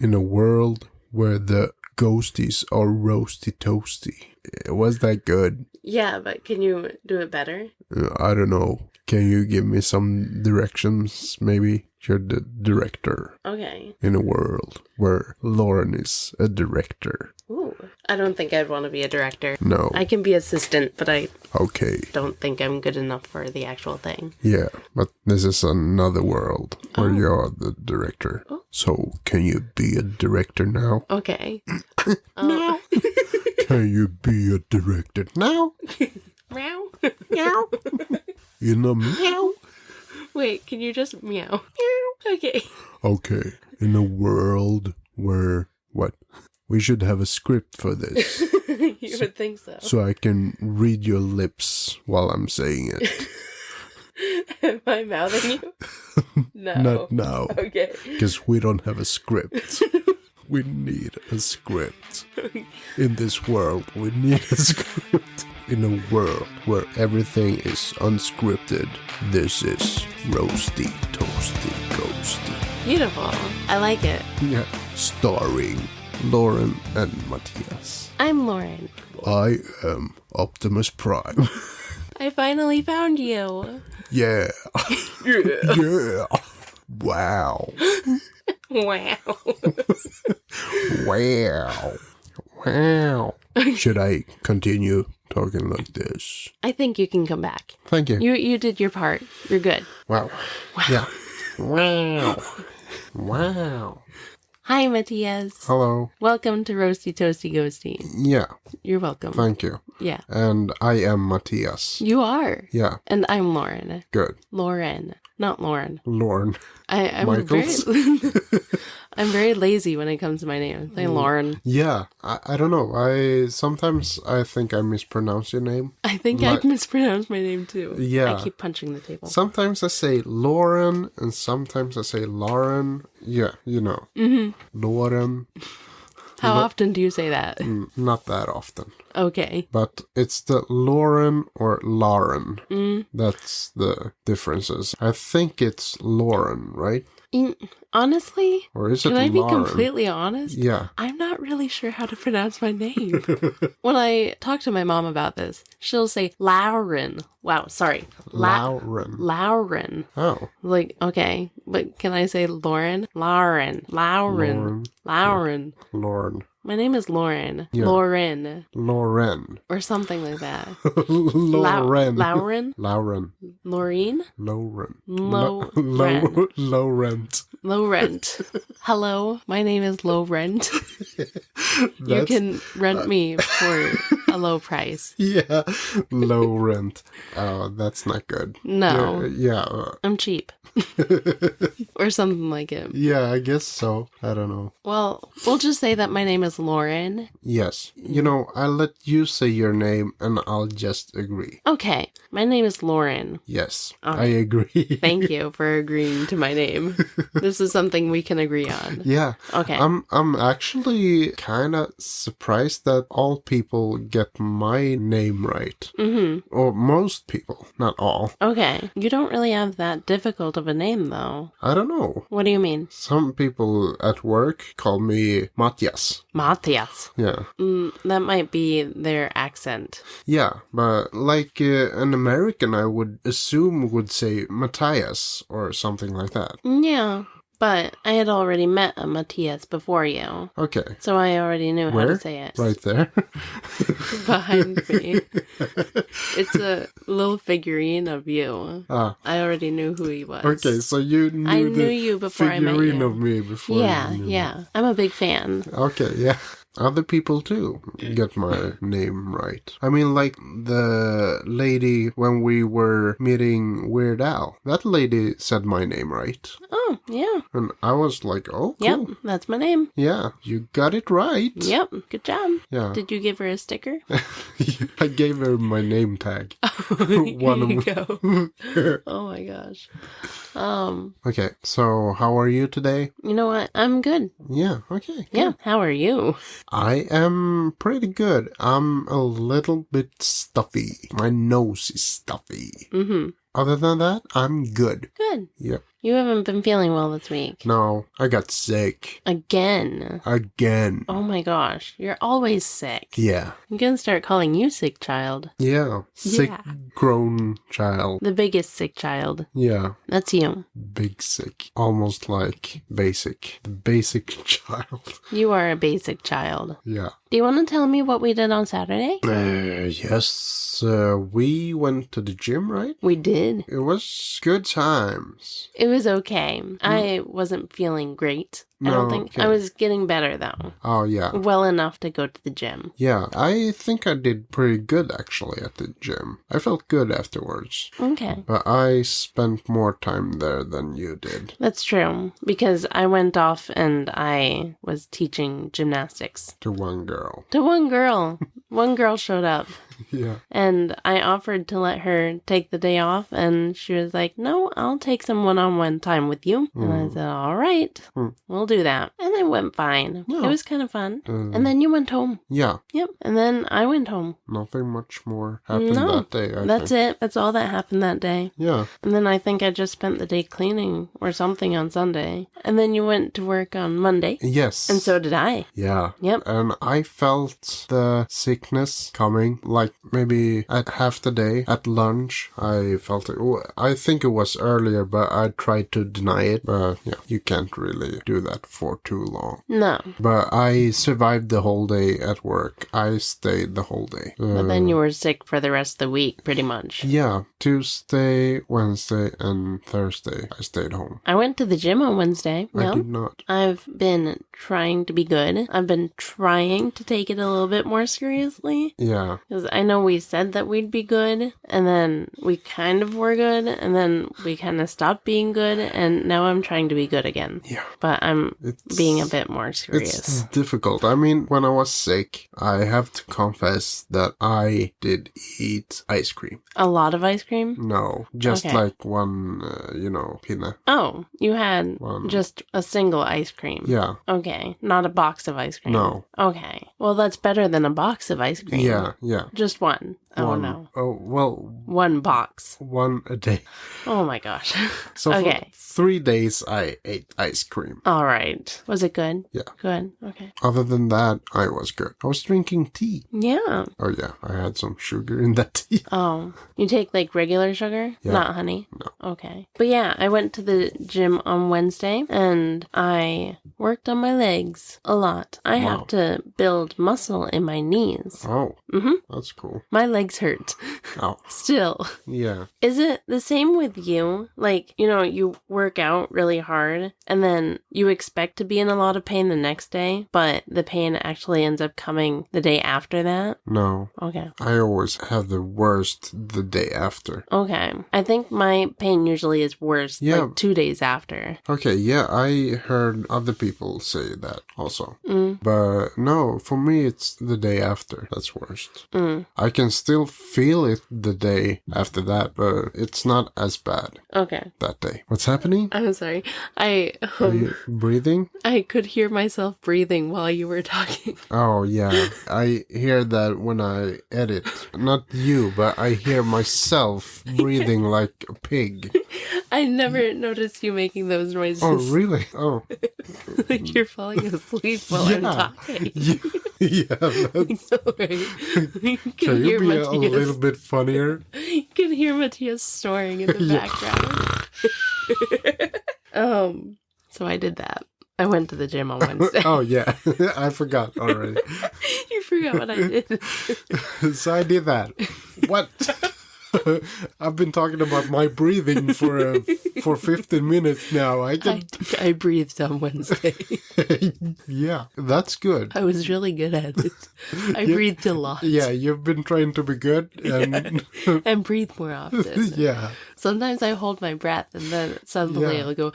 in a world where the ghosties are roasty toasty. Was that good? Yeah, but can you do it better? I don't know. Can you give me some directions, maybe? You're the director. Okay. In a world where Lauren is a director. Ooh. I don't think I'd want to be a director. No. I can be assistant, but I Okay. don't think I'm good enough for the actual thing. Yeah, but this is another world where you're the director. Oh. So, can you be a director now? Okay. No. Can you be a director now? Meow. Meow. You know, meow. Wait, can you just meow? Meow. Okay. Okay, in a world where, what? We should have a script for this. You would think so. So I can read your lips while I'm saying it. Am I mouthing you? No. Not now. Okay. Because we don't have a script. We need a script. In this world, we need a script. In a world where everything is unscripted, this is Roasty, Toasty, Ghosty. Beautiful. I like it. Yeah. Starring Lauren and Mattias. I'm Lauren. I am Optimus Prime. I finally found you. Yeah. Yeah. Wow. Wow. Wow. Wow. Should I continue talking like this? I think you can come back. Thank you. You did your part. You're good. Wow. Yeah. Wow. Wow. Hi, Mattias. Hello. Welcome to Roasty Toasty Ghosty. Yeah. You're welcome. Thank you. Yeah. And I am Mattias. You are. Yeah. And I'm Lauren. Good. Lauren. Not Lauren. Lauren. I'm Michaels. I'm very lazy when it comes to my name. Say Lauren. Yeah. I don't know. Sometimes I think I mispronounce your name. I think I mispronounced my name too. Yeah. I keep punching the table. Sometimes I say Lauren and sometimes I say Lauren. Yeah, you know. Mm-hmm. Lauren. How often do you say that? Not that often. Okay. But it's the Lauren or Lauren. That's the differences. I think it's Lauren, right? Honestly, Or is it can I be Lauren? completely honest? Yeah. I'm not really sure how to pronounce my name. When I talk to my mom about this, she'll say Lauren. Wow, sorry. Lauren. Lauren. Oh. Like, okay, but can I say Lauren? Lauren. Lauren. Lauren. Lauren. My name is Lauren. Yeah. Lauren. Lauren. Or something like that. Lauren. Lauren? Lauren. Laureen? Lauren. Lauren. Low rent. Low rent. Hello, my name is Low Rent. You can rent me for a low price. Yeah, low rent. Oh, that's not good. No. Yeah. I'm cheap. Or something like it. Yeah, I guess so. I don't know. Well, we'll just say that my name is Lauren. Yes. You know, I'll let you say your name and I'll just agree. Okay, my name is Lauren. Yes, All I right. agree. Thank you for agreeing to my name. This is something we can agree on. Yeah. Okay. I'm actually kind of surprised that all people get my name right. Mm-hmm. Or most people, not all. Okay. You don't really have that difficult of a name, though. I don't know. What do you mean? Some people at work call me Mattias. Mattias. Yeah. That might be their accent. Yeah, but like an American, I would assume would say Matthias or something like that. Yeah. But I had already met a Mattias before you. Okay. So I already knew how to say it. Right there. Behind me. It's a little figurine of you. Ah. I already knew who he was. Okay, so you knew you before I met figurine you. of me before Yeah, you knew me. yeah. I'm a big fan. Okay, yeah. Other people too get my name right. I mean, like the lady when we were meeting Weird Al. That lady said my name right. Oh, yeah. And I was like, oh, cool. Yep, that's my name. Yeah, you got it right. Yep, good job. Yeah. Did you give her a sticker? I gave her my name tag. Here you go. Oh my gosh. Okay, so how are you today? You know what? I'm good. Yeah, okay. Yeah, how are you? I am pretty good. I'm a little bit stuffy. My nose is stuffy. Mm-hmm. Other than that, I'm good. Good. Yep. You haven't been feeling well this week. No, I got sick. Again. Oh my gosh. You're always sick. Yeah. I'm gonna start calling you sick child. Yeah. Sick grown child. The biggest sick child. Yeah. That's you. Big sick. Almost like basic. The basic child. You are a basic child. Yeah. Do you want to tell me what we did on Saturday? Yes. We went to the gym, right? We did. It was good times. It was okay. I wasn't feeling great. I don't think. Okay. I was getting better, though. Oh, yeah. Well enough to go to the gym. Yeah, I think I did pretty good, actually, at the gym. I felt good afterwards. Okay. But I spent more time there than you did. That's true, because I went off and I was teaching gymnastics. To one girl. To one girl. One girl showed up. Yeah. And I offered to let her take the day off, and she was like, no, I'll take some one-on-one time with you. And I said, all right, we'll do that. And it went fine. Yeah. It was kind of fun. And then you went home. Yeah. Yep. And then I went home. Nothing much more happened that day, That's it. That's all that happened that day. Yeah. And then I think I just spent the day cleaning or something on Sunday. And then you went to work on Monday. Yes. And so did I. Yeah. Yep. And I felt the sickness coming, like maybe at half the day, at lunch, I felt it. I think it was earlier, but I tried to deny it. But yeah, you can't really do that for too long. No. But I survived the whole day at work. I stayed the whole day. But then you were sick for the rest of the week, pretty much. Yeah. Tuesday, Wednesday, and Thursday, I stayed home. I went to the gym on Wednesday. No, I did not. I've been trying to be good. I've been trying to take it a little bit more seriously. Yeah. Because I know we said that we'd be good, and then we kind of were good, and then we kind of stopped being good, and now I'm trying to be good again. Yeah. But I'm being a bit more serious. It's difficult. I mean, when I was sick, I have to confess that I did eat ice cream. A lot of ice cream? No, just Okay. like one, pinna. Oh, you had One. just a single ice cream. Yeah. Okay, not a box of ice cream. No. Okay. Well, that's better than a box of ice cream. Yeah, yeah. Just one. Oh, One. no. Oh, well, One box. one a day. Oh, my gosh. So Okay. for 3 days, I ate ice cream. All right. Was it good? Yeah. Good. Okay. Other than that, I was good. I was drinking tea. Yeah. Oh, yeah. I had some sugar in that tea. Oh, you take like regular sugar? Yeah. Not honey? No. Okay. But yeah, I went to the gym on Wednesday and I worked on my legs a lot. I Wow. have to build muscle in my knees. Oh, Mm-hmm. that's cool. My legs hurt. Oh, Still. yeah. Is it the same with you? Like, you work out really hard and then you expect to be in a lot of pain the next day, but the pain actually ends up coming the day after that? No. Okay. I always have the worst the day after. Okay. I think my pain usually is worse Yeah. like 2 days after. Okay, yeah, I heard other people say that also. Mm. But no, for me it's the day after that's worst. Mm. I can still feel it the day after that, but it's not as bad Okay. that day. What's happening? I'm sorry. Are you breathing? I could hear myself breathing while you were talking. Oh, yeah. I hear that when I edit. Not you, but I hear myself breathing like a pig. I never noticed you making those noises. Oh, really? Oh. Like you're falling asleep while I'm talking. Yeah, that's... Sorry. You Can you hear be a Mattias. little bit funnier? You can hear Mattias snoring in the background. So I did that. I went to the gym on Wednesday. Oh, yeah. I forgot already. You forgot what I did. So I did that. What? I've been talking about my breathing for 15 minutes now. I breathed on Wednesday. Yeah, that's good. I was really good at it. I breathed a lot. Yeah, you've been trying to be good and And breathe more often. yeah. Sometimes I hold my breath and then suddenly Yeah. I'll go,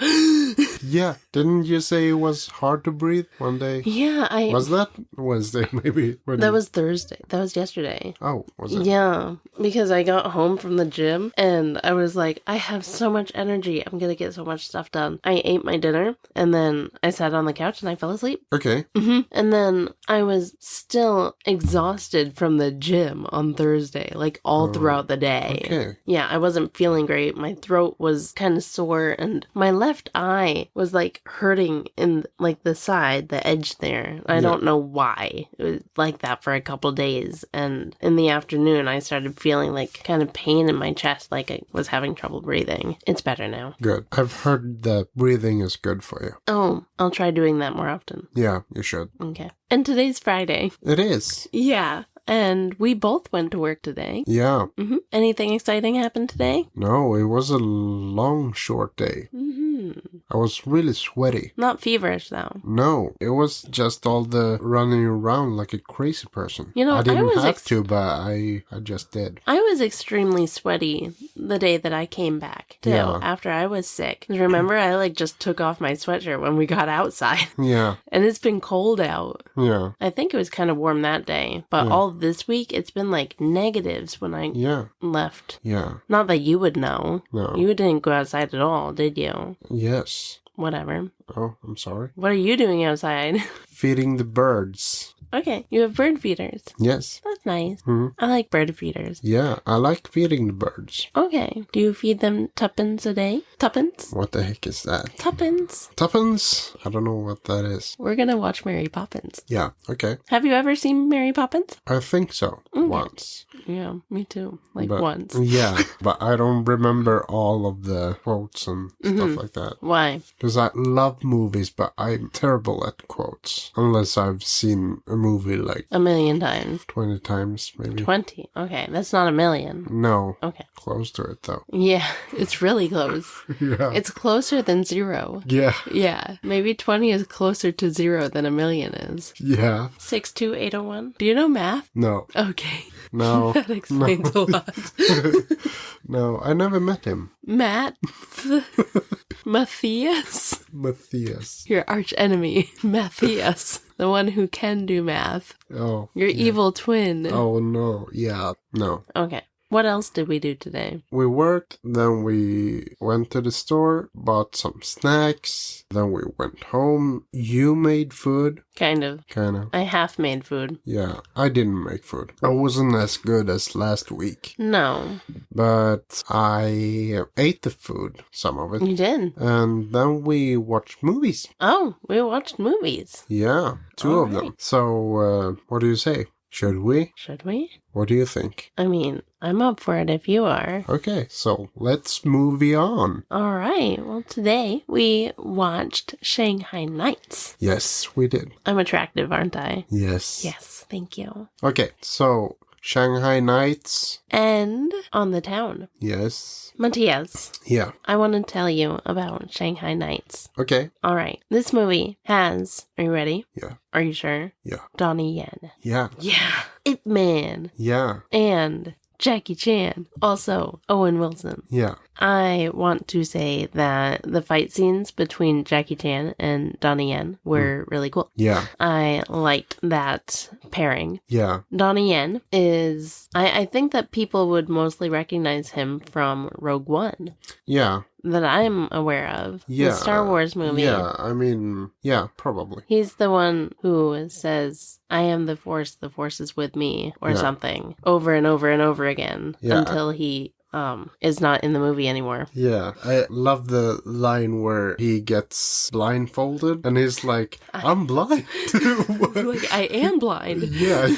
Yeah, didn't you say it was hard to breathe one day? yeah, Was that Wednesday maybe? That was Thursday. That was yesterday. Oh, was it? Yeah, because I got home from the gym and I was like, I have so much energy. I'm going to get so much stuff done. I ate my dinner and then I sat on the couch and I fell asleep. Okay. And then I was still exhausted from the gym on Thursday, like all throughout the day. Okay. Yeah, I wasn't feeling great great. My throat was kind of sore, and my left eye was like hurting in like the side, the edge there. I don't know why. It was like that for a couple days, and in the afternoon I started feeling like kind of pain in my chest, like I was having trouble breathing. It's better now. Good. I've heard that breathing is good for you. Oh, I'll try doing that more often. Yeah, you should. Okay. And today's Friday. It is. Yeah. And we both went to work today. Yeah. Mm-hmm. Anything exciting happened today? No, it was a long, short day. Mm-hmm. I was really sweaty. Not feverish, though. No, it was just all the running around like a crazy person. You know, I didn't have to, but I just did. I was extremely sweaty the day that I came back, too, after I was sick. Remember, I like just took off my sweatshirt when we got outside. Yeah. And it's been cold out. Yeah. I think it was kind of warm that day, but all this week, it's been like negatives when I left. Yeah. Not that you would know. No. You didn't go outside at all, did you? Yes. Whatever. Oh, I'm sorry. What are you doing outside? Feeding the birds. Okay, you have bird feeders. Yes. That's nice. Mm-hmm. I like bird feeders. Yeah, I like feeding the birds. Okay. Do you feed them tuppence a day? Tuppence? What the heck is that? Tuppence. Tuppence? I don't know what that is. We're gonna watch Mary Poppins. Yeah, okay. Have you ever seen Mary Poppins? I think so. Okay. Once. Yeah, me too. Like But, once. Yeah, but I don't remember all of the quotes and stuff like that. Why? Because I love movies, but I'm terrible at quotes. Unless I've seen a movie like 1,000,000 times. 20 times, maybe. 20. Okay, that's not 1,000,000. No. Okay. Close to it, though. Yeah, it's really close. Yeah. It's closer than 0. Yeah. Yeah, maybe 20 is closer to 0 than 1,000,000 is. Yeah. 62801. Do you know math? No. Okay. No. That explains a lot. No, I never met him. Matthias? Matthias. Your arch enemy, Matthias. The one who can do math. Oh. Your evil twin. Oh, no. Yeah. No. Okay. What else did we do today? We worked, then we went to the store, bought some snacks, then we went home. You made food? Kind of. Kind of. I half made food. Yeah, I didn't make food. I wasn't as good as last week. No. But I ate the food, some of it. You did? And then we watched movies. Oh, we watched movies. Yeah, 2 of them. So, what do you say? Should we? Should we? What do you think? I mean, I'm up for it if you are. Okay, so let's movie on. All right. Well, today we watched Shanghai Knights. Yes, we did. I'm attractive, aren't I? Yes. Yes, thank you. Okay, so Shanghai Knights. And On the Town. Yes. Mattias, Yeah. I want to tell you about Shanghai Knights. Okay. All right. This movie has, are you ready? Yeah. Are you sure? Yeah. Donnie Yen. Yeah. Yeah. Ip Man. Yeah. And Jackie Chan. Also, Owen Wilson. Yeah. I want to say that the fight scenes between Jackie Chan and Donnie Yen were really cool. Yeah. I liked that pairing. Yeah. Donnie Yen is, I think that people would mostly recognize him from Rogue One. Yeah. That I'm aware of. Yeah. The Star Wars movie. Yeah, I mean, yeah, probably. He's the one who says, I am the Force is with me, or something, over and over and over again, until he is not in the movie anymore. Yeah, I love the line where he gets blindfolded and he's like, I'm blind. Like, I am blind. Yeah.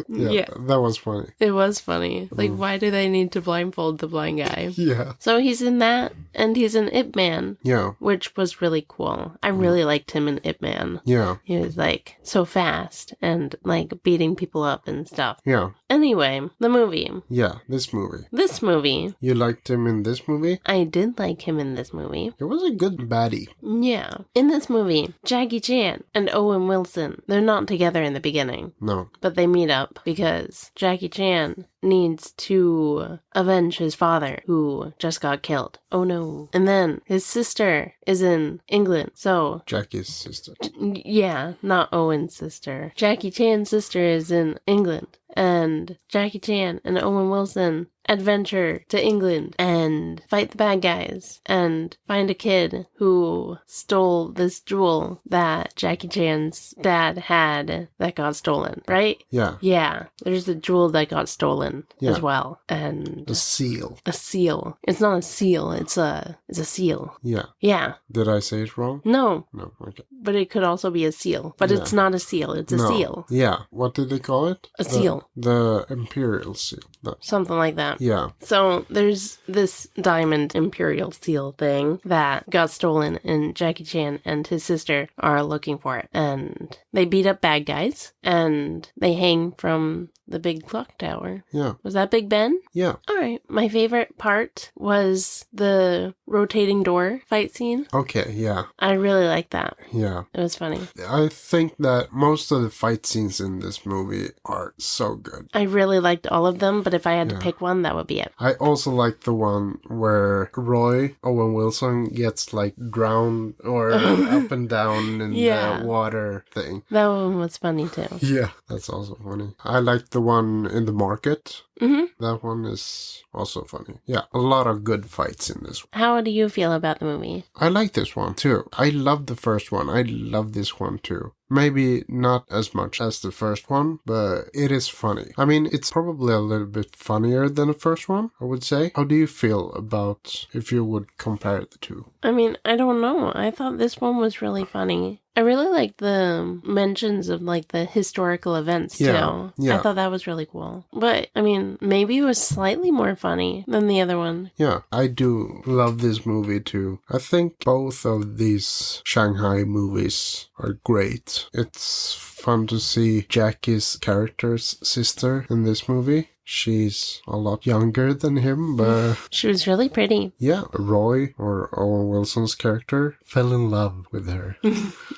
Yeah. That was funny. It was funny. Like, why do they need to blindfold the blind guy? Yeah. So he's in that, and he's in Ip Man. Yeah. Which was really cool. I really liked him in Ip Man. Yeah. He was, like, so fast and, like, beating people up and stuff. Yeah. Anyway, the movie. Yeah, this movie. This movie. You liked him in this movie? I did like him in this movie. It was a good baddie. Yeah. In this movie, Jackie Chan and Owen Wilson, they're not together in the beginning. No. But they meet up because Jackie Chan needs to avenge his father, who just got killed. Oh no. And then his sister is in England, so... Jackie's sister. Yeah, not Owen's sister. Jackie Chan's sister is in England. and Jackie Chan and Owen Wilson adventure to England and fight the bad guys and find a kid who stole this jewel that Jackie Chan's dad had that got stolen, right? Yeah. Yeah. There's a jewel that got stolen as well. And a seal. A seal. It's not a seal, it's a seal. Yeah. Yeah. Did I say it wrong? No. No, okay. But it could also be a seal. But it's not a seal, it's a seal. Yeah. What did they call it? A seal. The Imperial seal. Something like that. Yeah. So there's this diamond imperial seal thing that got stolen, and Jackie Chan and his sister are looking for it. And they beat up bad guys, and they hang from the big clock tower. Yeah. Was that Big Ben? Yeah. All right. My favorite part was the rotating door fight scene. Okay, yeah. I really liked that. Yeah. It was funny. I think that most of the fight scenes in this movie are so good. I really liked all of them, but if I had to pick one, that would be it. I also like the one where Owen Wilson, gets like drowned or up and down in the water thing. That one was funny too. Yeah, that's also funny. I like the one in the market. Mm-hmm. That one is also funny. Yeah, a lot of good fights in this one. How do you feel about the movie? I like this one too. I love the first one. I love this one too. Maybe not as much as the first one, but it is funny. I mean, it's probably a little bit funnier than the first one, I would say. How do you feel about if you would compare the two? I mean, I don't know. I thought this one was really funny. I really liked the mentions of, like, the historical events, too. Yeah. I thought that was really cool. But, I mean, maybe it was slightly more funny than the other one. Yeah, I do love this movie, too. I think both of these Shanghai movies are great. It's fun to see Jackie's character's sister in this movie. She's a lot younger than him, but... She was really pretty. Yeah, Roy, or Owen Wilson's character, fell in love with her.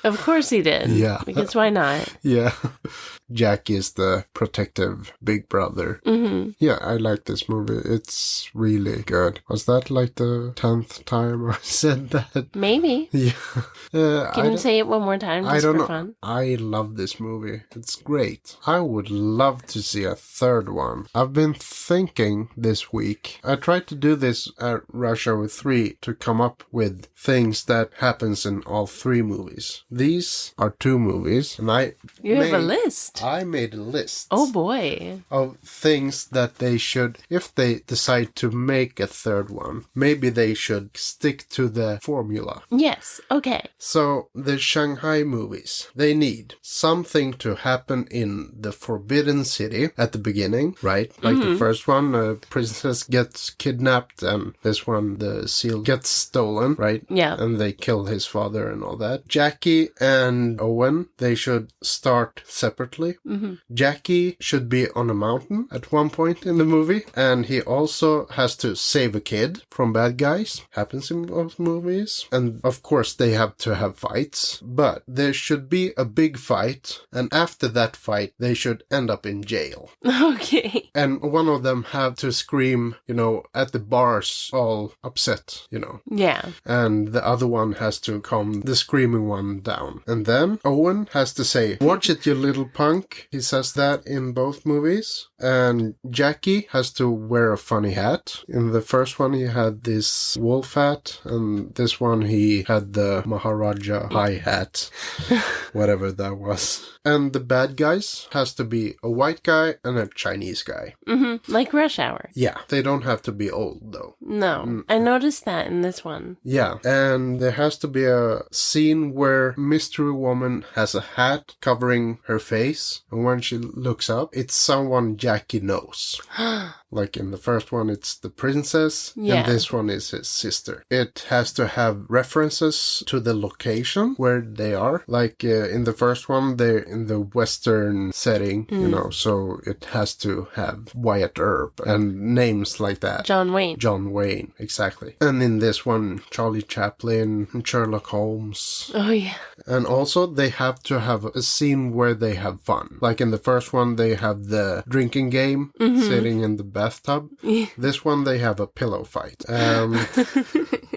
Of course he did. Yeah. Because why not? Yeah. Jack is the protective big brother. Mm-hmm. Yeah, I like this movie. It's really good. Was that like the 10th time I said that? Maybe. Yeah. Can you say it one more time just for fun? I love this movie. It's great. I would love to see a third one. I've been thinking this week. I tried to do this at Rush Hour 3 to come up with things that happens in all three movies. These are two movies, and You have a list. I made a list. Oh boy. Of things that they should, if they decide to make a third one, maybe they should stick to the formula. Yes, okay. So, the Shanghai movies, they need something to happen in the Forbidden City at the beginning, right? Like the first one, a princess gets kidnapped, and this one, the seal gets stolen, right? Yeah. And they kill his father and all that. Jackie and Owen, they should start separately. Mm-hmm. Jackie should be on a mountain at one point in the movie, and he also has to save a kid from bad guys. Happens in both movies. And of course they have to have fights, but there should be a big fight, and after that fight they should end up in jail. Okay. And one of them have to scream, at the bars, all upset, Yeah. And the other one has to calm the screaming one down. And then Owen has to say, "Watch it, you little punk." He says that in both movies. And Jackie has to wear a funny hat. In the first one he had this wolf hat, and this one he had the Maharaja high hat. Whatever that was. And the bad guys has to be a white guy and a Chinese guy. Mm-hmm. Like Rush Hour. Yeah, they don't have to be old though. No, I noticed that in this one. Yeah, and there has to be a scene where Mystery Woman has a hat covering her face, and when she looks up, it's someone Jackie knows. Like in the first one, it's the princess, and this one is his sister. It has to have references to the location where they are. Like in the first one, they're in the western setting, so it has to have Wyatt Earp and names like that. John Wayne, exactly. And in this one, Charlie Chaplin and Sherlock Holmes. Oh, yeah. And also, they have to have a scene where they have fun. Like in the first one, they have the drinking game, sitting in the bathtub. Yeah. This one, they have a pillow fight.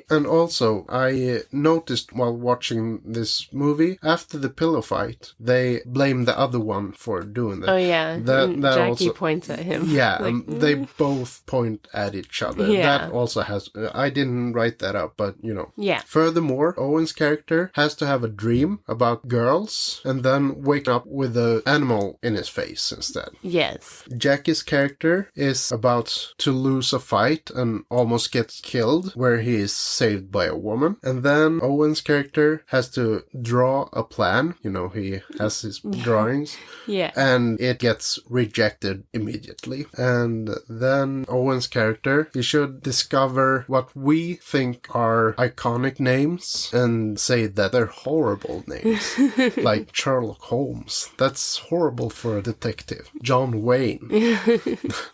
And also, I noticed while watching this movie, after the pillow fight, they blame the other one for doing that. Oh, yeah. That Jackie also points at him. Yeah, Like, they both point at each other. Yeah. That also has... I didn't write that up, but, you know. Yeah. Furthermore, Owen's character has to have a dream about girls and then wake up with an animal in his face instead. Yes. Jackie's character is about to lose a fight and almost gets killed, where he is saved by a woman. And then Owen's character has to draw a plan. You know, he has his drawings. Yeah. And it gets rejected immediately. And then Owen's character, he should discover what we think are iconic names and say that they're horrible names. Like Sherlock Holmes. That's horrible for a detective. John Wayne.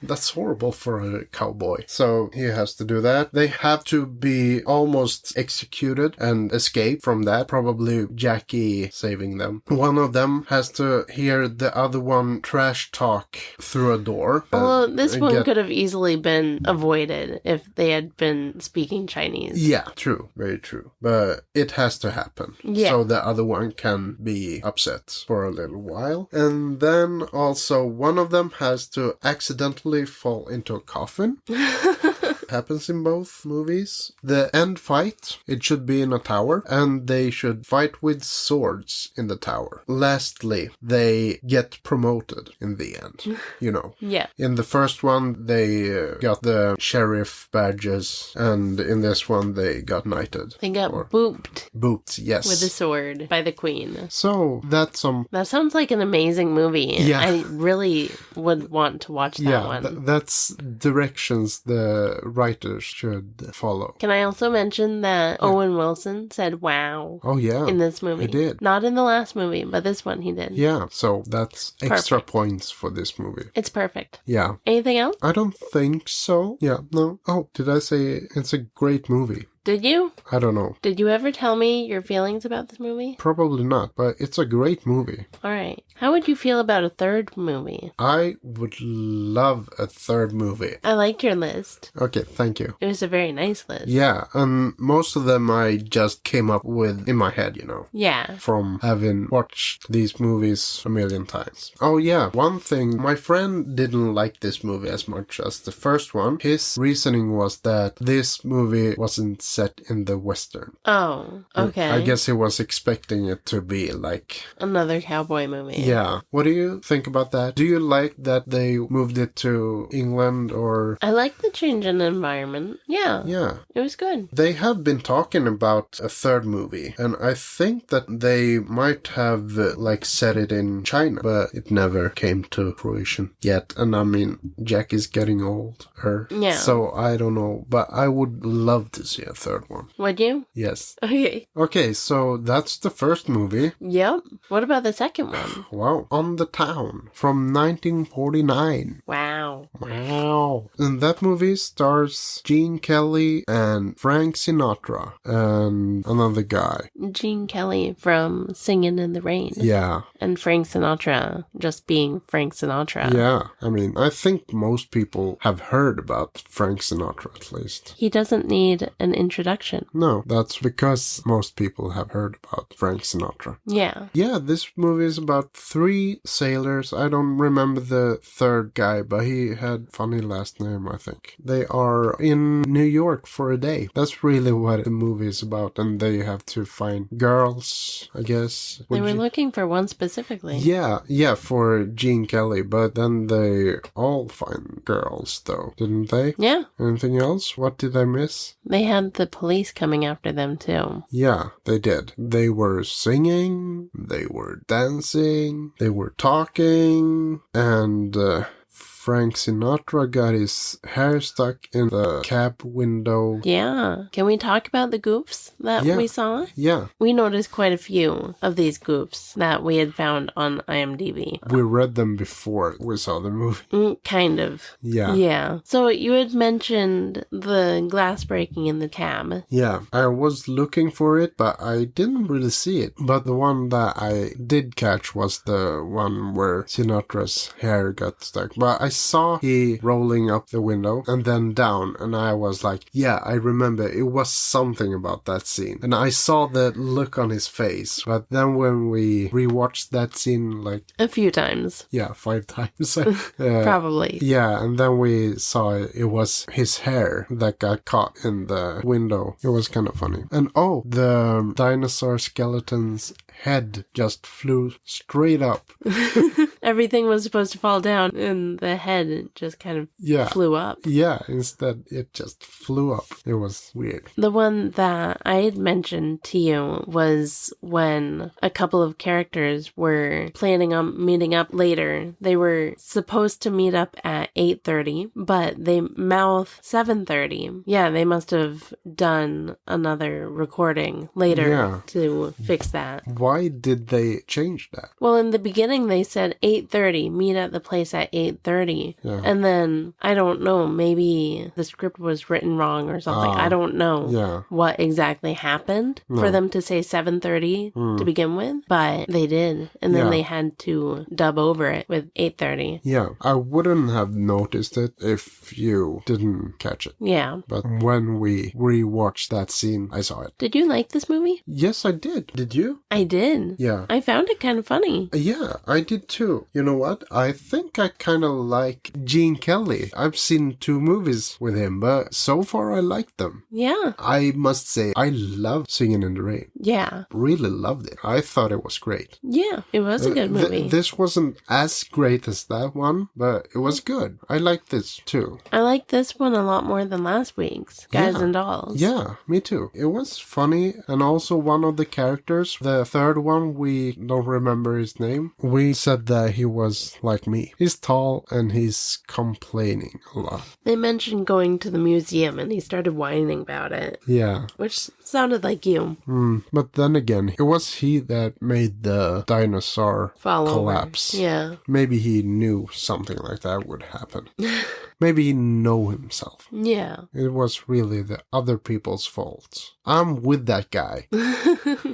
That's horrible for a cowboy. So he has to do that. They have to be almost executed and escape from that. Probably Jackie saving them. One of them has to hear the other one trash talk through a door. Although this one could have easily been avoided if they had been speaking Chinese. Yeah, true. Very true. But it has to happen. Yeah. So the other one can be upset for a little while. And then also one of them has to accidentally fall into a coffin. Happens in both movies. The end fight, it should be in a tower, and they should fight with swords in the tower. Lastly, they get promoted in the end, you know. Yeah. In the first one, they got the sheriff badges, and in this one, they got knighted. They got booped. Booped, yes. With a sword by the queen. So, that's some... That sounds like an amazing movie. Yeah. I really would want to watch that one. That's directions the writers should follow. Can I also mention that Owen Wilson said wow in this movie? He did. Not in the last movie, but this one he did. Yeah, so that's extra points for this movie. It's perfect. Yeah. Anything else? I don't think so. Yeah, no. Oh, did I say it's a great movie? Did you? I don't know. Did you ever tell me your feelings about this movie? Probably not, but it's a great movie. All right. How would you feel about a third movie? I would love a third movie. I liked your list. Okay, thank you. It was a very nice list. Yeah, and most of them I just came up with in my head, you know. Yeah. From having watched these movies a million times. Oh yeah, one thing, my friend didn't like this movie as much as the first one. His reasoning was that this movie wasn't set in the Western. Oh, okay. I guess he was expecting it to be like... another cowboy movie. Yeah. What do you think about that? Do you like that they moved it to England or... I like the change in environment. Yeah. Yeah. It was good. They have been talking about a third movie, and I think that they might have like set it in China, but it never came to fruition yet. And I mean, Jack is getting older. Yeah. So I don't know, but I would love to see a third one. Would you? Yes. Okay. Okay, so that's the first movie. Yep. What about the second one? Wow. On the Town from 1949. Wow. Wow. And that movie stars Gene Kelly and Frank Sinatra and another guy. Gene Kelly from Singin' in the Rain. Yeah. And Frank Sinatra just being Frank Sinatra. Yeah. I mean, I think most people have heard about Frank Sinatra at least. He doesn't need an introduction. No, that's because most people have heard about Frank Sinatra. Yeah. Yeah, this movie is about 3 sailors. I don't remember the third guy, but he had funny last name, I think. They are in New York for a day. That's really what the movie is about, and they have to find girls, I guess. They were looking for one specifically. Yeah, for Gene Kelly, but then they all find girls, though, didn't they? Yeah. Anything else? What did I miss? They had the police coming after them, too. Yeah, they did. They were singing, they were dancing, they were talking, and Frank Sinatra got his hair stuck in the cab window. Yeah. Can we talk about the goofs that we saw? Yeah. We noticed quite a few of these goofs that we had found on IMDb. We read them before we saw the movie. Kind of. Yeah. Yeah. So you had mentioned the glass breaking in the cab. Yeah. I was looking for it, but I didn't really see it. But the one that I did catch was the one where Sinatra's hair got stuck. But I saw he rolling up the window and then down, and I was like, yeah, I remember it was something about that scene. And I saw the look on his face. But then when we rewatched that scene, like... A few times. Yeah, 5 times. Probably. Yeah, and then we saw it was his hair that got caught in the window. It was kind of funny. And oh, the dinosaur skeleton's head just flew straight up. Everything was supposed to fall down, and the head just kind of flew up. Yeah, instead it just flew up. It was weird. The one that I had mentioned to you was when a couple of characters were planning on meeting up later. They were supposed to meet up at 8:30, but they mouth 7:30. Yeah, they must have done another recording later to fix that. Why did they change that? Well, in the beginning they said 8:30, meet at the place at 8:30. Yeah. And then, I don't know, maybe the script was written wrong or something. I don't know what exactly happened for them to say 7:30 to begin with, but they did. And then they had to dub over it with 8:30. Yeah, I wouldn't have noticed it if you didn't catch it. Yeah. But when we rewatched that scene, I saw it. Did you like this movie? Yes, I did. Did you? I did. Yeah. I found it kind of funny. Yeah, I did too. You know what? I think I kind of like Gene Kelly. I've seen 2 movies with him, but so far I liked them. Yeah. I must say, I love Singing in the Rain. Yeah. Really loved it. I thought it was great. Yeah, it was a good movie. This wasn't as great as that one, but it was good. I liked this too. I liked this one a lot more than last week's, Guys and Dolls. Yeah, me too. It was funny, and also one of the characters, the third one, we don't remember his name. We said that he was like me. He's tall and he's complaining a lot. They mentioned going to the museum and he started whining about it. Yeah. Which sounded like you. But then again, it was he that made the dinosaur collapse. Yeah. Maybe he knew something like that would happen. Maybe he know himself. Yeah. It was really the other people's fault. I'm with that guy.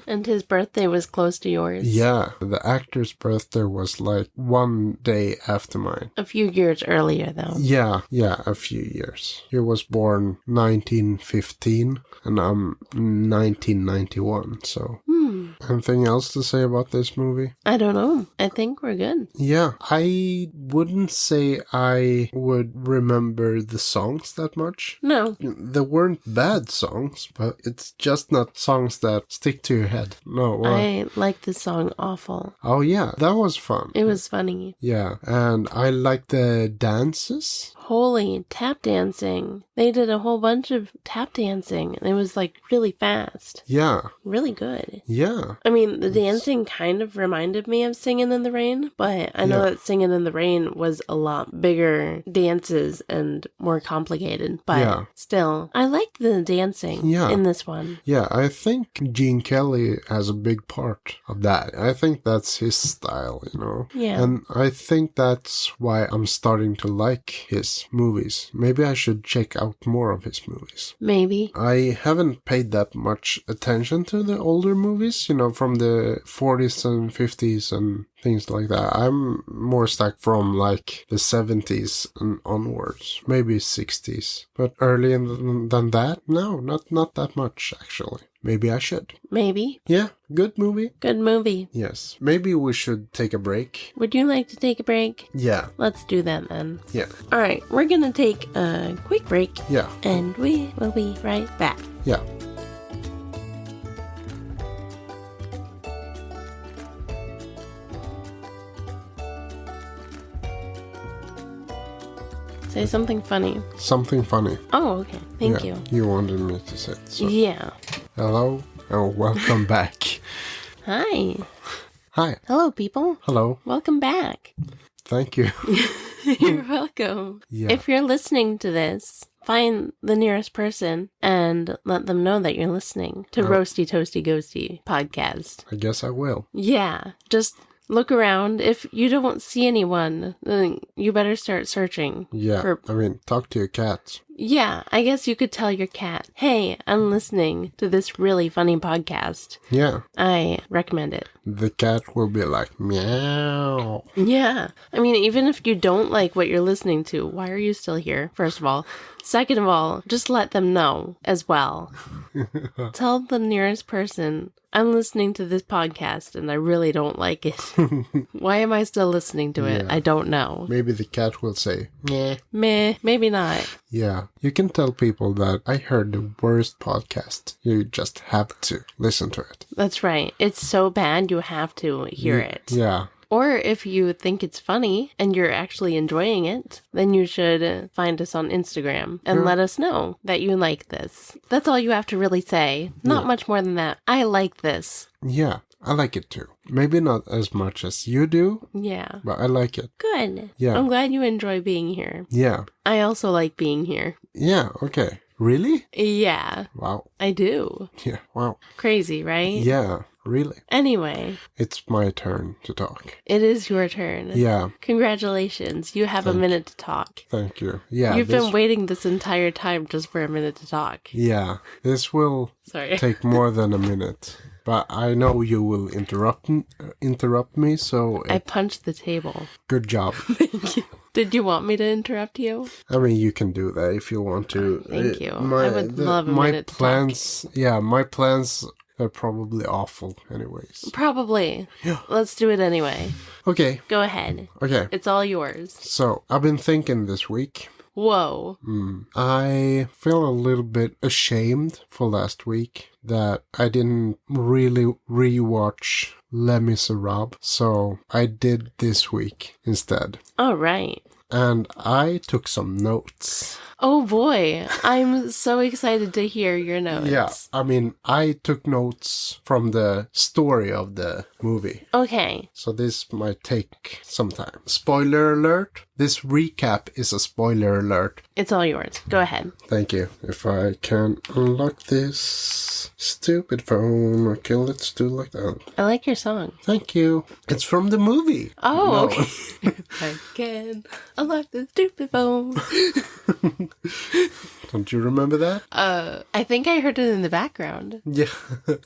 And his birthday was close to yours. Yeah. The actor's birthday was like 1 day after mine. A few years earlier, though. Yeah, a few years. He was born 1915 and I'm 1991, so... Anything else to say about this movie? I don't know. I think we're good. Yeah, I wouldn't say I would remember the songs that much. No. There weren't bad songs, but it's just not songs that stick to your head. No. I like the song Awful. Oh yeah, that was fun. It was funny. Yeah, and I like the dances. Holy, tap dancing. They did a whole bunch of tap dancing. And it was like really fast. Yeah. Really good. Yeah. I mean, the dancing kind of reminded me of Singing in the Rain, but I know that Singing in the Rain was a lot bigger dances and more complicated. But still, I liked the dancing in this one. Yeah, I think Gene Kelly has a big part of that. I think that's his style, you know? Yeah. And I think that's why I'm starting to like his movies. Maybe I should check out more of his movies. Maybe. I haven't paid that much attention to the older movies, you know, from the 40s and 50s and things like that. I'm more stuck from like the 70s and onwards, maybe 60s. But earlier than that, no, not that much actually. Maybe I should. Maybe. Yeah, good movie. Good movie. Yes. Maybe we should take a break. Would you like to take a break? Yeah. Let's do that then. Yeah. All right, we're going to take a quick break. Yeah. And we will be right back. Yeah. Say something funny. Something funny. Oh, okay. Thank you. You wanted me to say it. So. Yeah. Hello and welcome back. Hi. Hi. Hello, people. Hello. Welcome back. Thank you. You're welcome. Yeah. If you're listening to this, find the nearest person and let them know that you're listening to Roasty Toasty Ghosty podcast. I guess I will. Yeah. Just look around. If you don't see anyone, then you better start searching. Yeah. I mean, talk to your cats. Yeah, I guess you could tell your cat, hey, I'm listening to this really funny podcast. Yeah. I recommend it. The cat will be like, meow. Yeah. I mean, even if you don't like what you're listening to, why are you still here, first of all? Second of all, just let them know as well. Tell the nearest person, I'm listening to this podcast and I really don't like it. Why am I still listening to it? Yeah. I don't know. Maybe the cat will say, meh. Meh, maybe not. Yeah, you can tell people that I heard the worst podcast. You just have to listen to it. That's right. It's so bad you have to hear it. Yeah. Or if you think it's funny and you're actually enjoying it, then you should find us on Instagram and let us know that you like this. That's all you have to really say. Not much more than that. I like this. Yeah, I like it too. Maybe not as much as you do. Yeah. But I like it. Good. Yeah. I'm glad you enjoy being here. Yeah. I also like being here. Yeah, okay. Really? Yeah. Wow. I do. Yeah, wow. Crazy, right? Yeah, really. Anyway. It's my turn to talk. It is your turn. Yeah. Congratulations. You have a minute to talk. Thank you. Yeah. You've been waiting this entire time just for a minute to talk. Yeah. This will take more than a minute. But I know you will interrupt me, so... I punched the table. Good job. Thank you. Did you want me to interrupt you? I mean, you can do that if you want to. Thank you. I would love a minute to talk. Yeah, my plans are probably awful anyways. Probably. Yeah. Let's do it anyway. Okay. Go ahead. Okay. It's all yours. So, I've been thinking this week. Whoa. I feel a little bit ashamed for last week that I didn't really rewatch Les Miserables, so I did this week instead. All right. And I took some notes. Oh boy, I'm so excited to hear your notes. Yeah, I mean, I took notes from the story of the movie. Okay. So this might take some time. Spoiler alert. This recap is a spoiler alert. It's all yours. Go ahead. Thank you. If I can unlock this stupid phone. Okay, let's do like that. I like your song. Thank you. It's from the movie. Oh, okay. I can unlock the stupid phone. Don't you remember that? I think I heard it in the background. Yeah.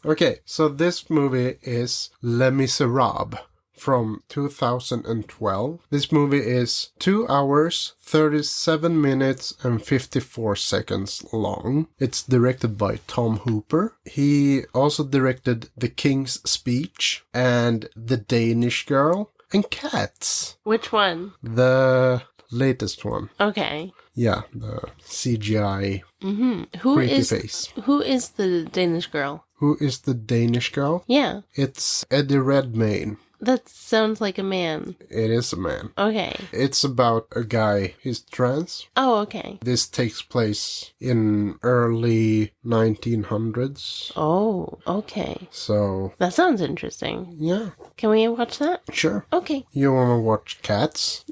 Okay, so this movie is Les Miserables from 2012. This movie is 2 hours, 37 minutes and 54 seconds long. It's directed by Tom Hooper. He also directed The King's Speech and The Danish Girl and Cats. Which one? The latest one. Okay. Yeah, the CGI Who creepy is face. Who is the Danish girl? Who is the Danish girl? Yeah. It's Eddie Redmayne. That sounds like a man. It is a man. Okay. It's about a guy. He's trans. Oh, okay. This takes place in early 1900s. Oh, okay. So, That sounds interesting. yeah, Can we watch that? sure. Okay. You want to watch Cats?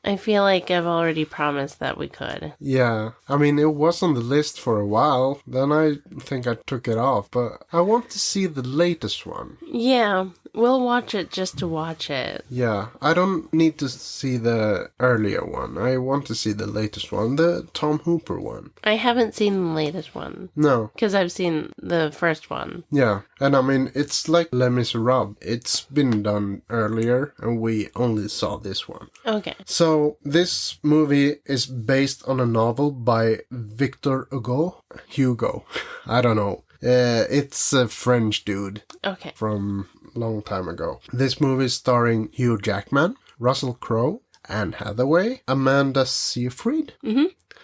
I feel like I've already promised that we could. Yeah. I mean, it was on the list for a while. Then I think I took it off. But I want to see the latest one. Yeah, we'll watch it just to watch it. Yeah. I don't need to see the earlier one. I want to see the latest one. The Tom Hooper one. I haven't seen the latest one. No. Because I've seen the first one. Yeah. And I mean, it's like Les Miserables. It's been done earlier, and we only saw this one. Okay. So, this movie is based on a novel by Victor Hugo. I don't know. It's a French dude. Okay. From long time ago. This movie is starring Hugh Jackman, Russell Crowe, Anne Hathaway, Amanda Seyfried.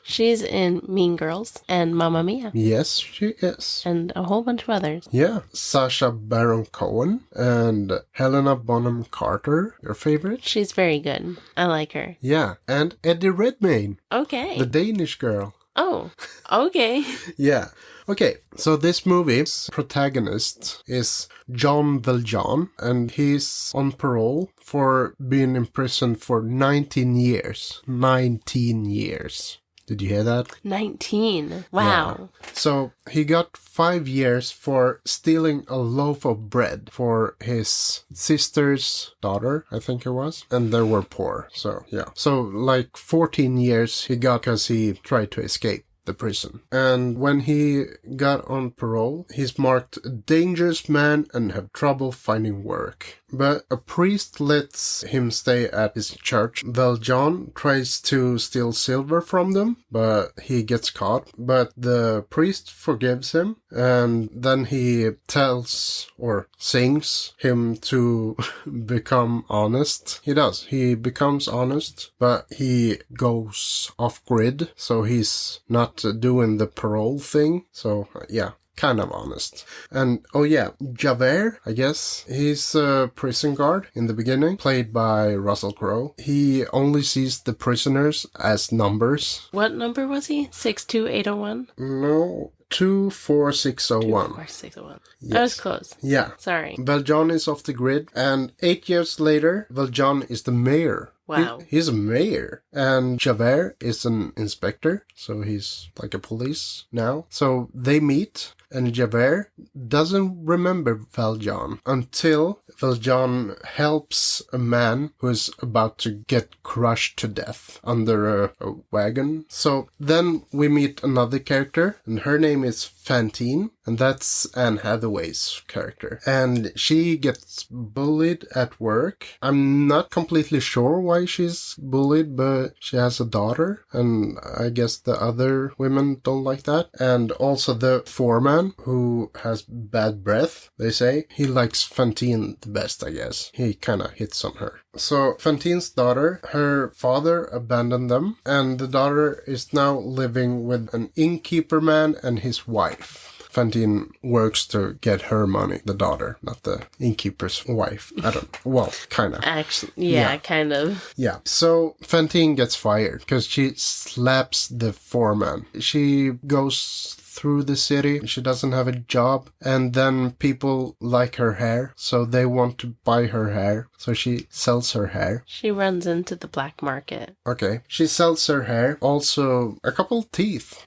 She's in Mean Girls and Mamma Mia. Yes, she is. And a whole bunch of others. Yeah. Sacha Baron Cohen and Helena Bonham Carter, your favorite? She's very good. I like her. Yeah. And Eddie Redmayne, Okay. the Danish girl. Oh, okay. Yeah. Okay, so this movie's protagonist is John Valjean, and he's on parole for being in prison for 19 years. 19 years. Did you hear that? 19. Wow. Yeah. So he got 5 years for stealing a loaf of bread for his sister's daughter, I think it was. And they were poor. So, yeah. So, like 14 years he got because he tried to escape. the prison. And when he got on parole, he's marked a dangerous man and have trouble finding work. But a priest lets him stay at his church. Valjean tries to steal silver from them, but he gets caught. But the priest forgives him, and then he tells or sings him to become honest. He does. He becomes honest, but he goes off-grid, so he's not doing the parole thing. So, yeah. Kind of honest. And, oh yeah, Javert, I guess, he's a prison guard in the beginning, played by Russell Crowe. He only sees the prisoners as numbers. What number was he? 62801? No, 24601. 24601. Yes. I was close. Yeah. Sorry. Valjean is off the grid, and 8 years later, Valjean is the mayor. Wow. He's a mayor. And Javert is an inspector, so he's like a police now. So they meet, and Javert doesn't remember Valjean until Valjean helps a man who is about to get crushed to death under a wagon. So then we meet another character, and her name is Fantine, and that's Anne Hathaway's character. And she gets bullied at work. I'm not completely sure why she's bullied, but she has a daughter, and I guess the other women don't like that. And also the foreman, who has bad breath, they say. He likes Fantine the best, I guess. He kind of hits on her. So Fantine's daughter, her father abandoned them, and the daughter is now living with an innkeeper man and his wife. Fantine works to get her money, the daughter, not the innkeeper's wife. I don't, well, kind of. Actually, yeah, kind of. Yeah, so Fantine gets fired because she slaps the foreman. She goes through the city. She doesn't have a job, and then people like her hair, so they want to buy her hair, so she sells her hair. She runs into the black market. Okay. She sells her hair, also a couple teeth.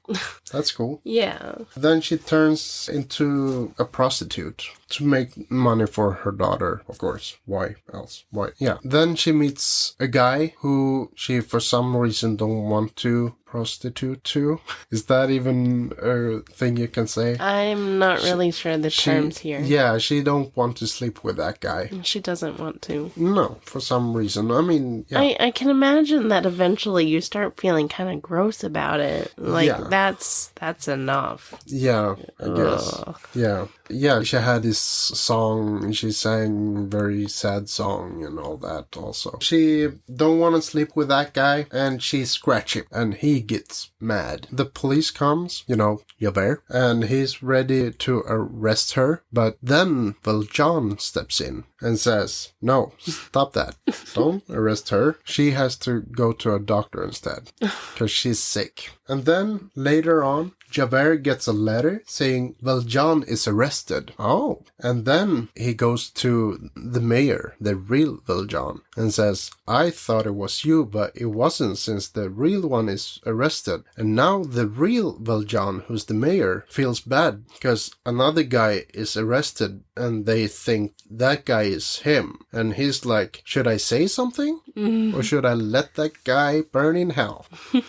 That's cool. Yeah. Then she turns into a prostitute to make money for her daughter, of course. Why else? Why? Yeah. Then she meets a guy who she for some reason don't want to prostitute to. Is that even a thing you can say? I'm not really sure the terms here. Yeah, she don't want to sleep with that guy. She doesn't want to. No, for some reason. I mean, yeah. I can imagine that eventually you start feeling kind of gross about it. Like, that's enough. Yeah, I guess. Yeah. Yeah, she had this song, she sang very sad song and all that also. She don't want to sleep with that guy, and she scratch him, and he gets mad. The police comes, Javert, and he's ready to arrest her, but then Valjean steps in and says, no, stop that. Don't arrest her. She has to go to a doctor instead, because she's sick. And then, later on, Javert gets a letter saying Valjean is arrested. Oh. And then he goes to the mayor, the real Valjean, and says, I thought it was you, but it wasn't, since the real one is arrested. And now the real Valjean, who's the mayor, feels bad because another guy is arrested and they think that guy is him. And he's like, should I say something? Or should I let that guy burn in hell?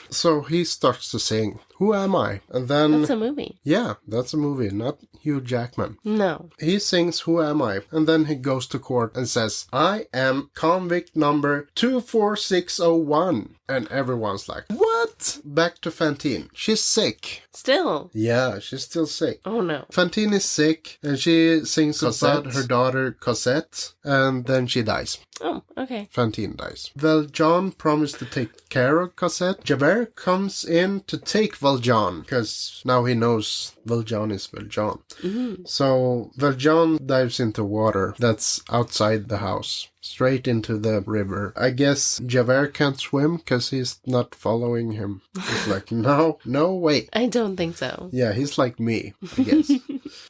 So he starts to sing, Who Am I? And then... That's a movie. Yeah, that's a movie, not Hugh Jackman. No. He sings Who Am I? And then he goes to court and says, I am convict number 24601. And everyone's like, what? Back to Fantine. She's sick. Still? Yeah, she's still sick. Oh no. Fantine is sick, and she sings Cosette. about her daughter Cosette, and then she dies. Oh, okay. Fantine dies. Valjean promised to take care of Cosette. Javert comes in to take Valjean, because now he knows Valjean is Valjean. Mm-hmm. So Valjean dives into water that's outside the house, straight into the river. I guess Javert can't swim because he's not following him. He's like, no way. I don't think so. Yeah, he's like me, I guess.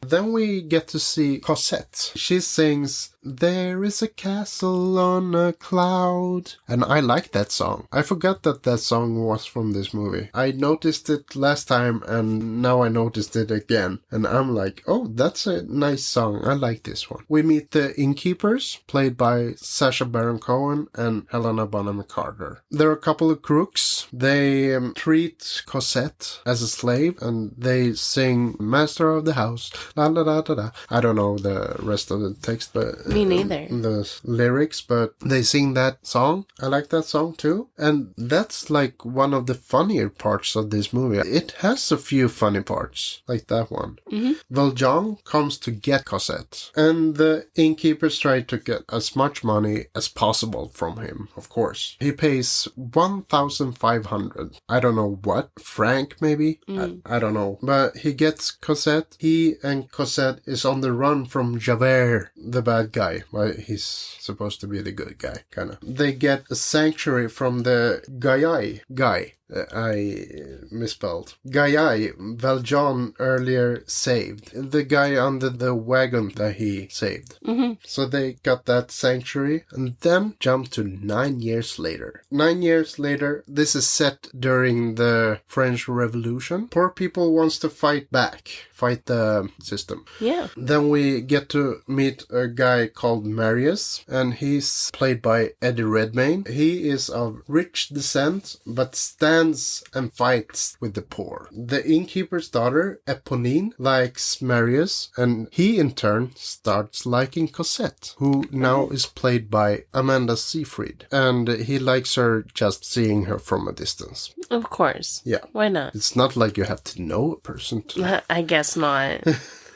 Then we get to see Cosette. She sings, "There is a castle on a cloud." And I like that song. I forgot that that song was from this movie. I noticed it last time and now I noticed it again. And I'm like, oh, that's a nice song. I like this one. We meet the innkeepers, played by Sacha Baron Cohen and Helena Bonham Carter. There are a couple of crooks. They treat Cosette as a slave and they sing "Master of the House." La la la la la. I don't know the rest of the text, but Me neither. the lyrics, but they sing that song. I like that song too. And that's like one of the funnier parts of this movie. It has a few funny parts, like that one. Mm-hmm. Valjean comes to get Cosette, and the innkeepers try to get as much money as possible from him, of course. He pays 1,500. I don't know what, franc maybe? I don't know. But he gets Cosette. He and Cosette is on the run from Javert, the bad guy. Well, he's supposed to be the good guy, kind of. They get a sanctuary from the guy. I misspelled. Guy Valjean earlier saved. The guy under the wagon that he saved. Mm-hmm. So they got that sanctuary and then jump to 9 years later. 9 years later, this is set during the French Revolution. Poor people wants to fight back, fight the system. Yeah. Then we get to meet a guy called Marius, and he's played by Eddie Redmayne. He is of rich descent, but stands and fights with the poor. The innkeeper's daughter, Eponine, likes Marius, and he in turn starts liking Cosette, who now is played by Amanda Seyfried. And he likes her just seeing her from a distance. Of course. Yeah. Why not? It's not like you have to know a person to... I guess not.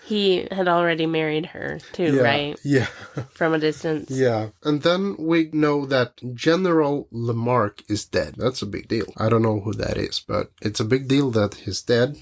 He had already married her, too, right? Yeah. From a distance. Yeah. And then we know that General Lamarck is dead. That's a big deal. I don't know who that is, but it's a big deal that he's dead.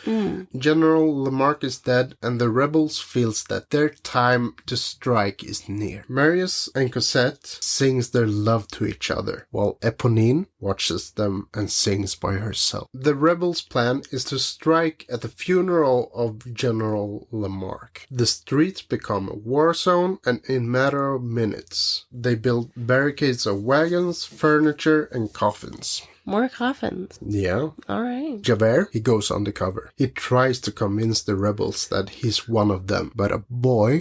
General Lamarck is dead, and the rebels feels that their time to strike is near. Marius and Cosette sings their love to each other, while Eponine watches them and sings by herself. The rebels' plan is to strike at the funeral of General Lamarck. The streets become a war zone, and in a matter of minutes, they build barricades of wagons, furniture, and coffins. More coffins. Yeah. All right. Javert, he goes undercover. He tries to convince the rebels that he's one of them, but a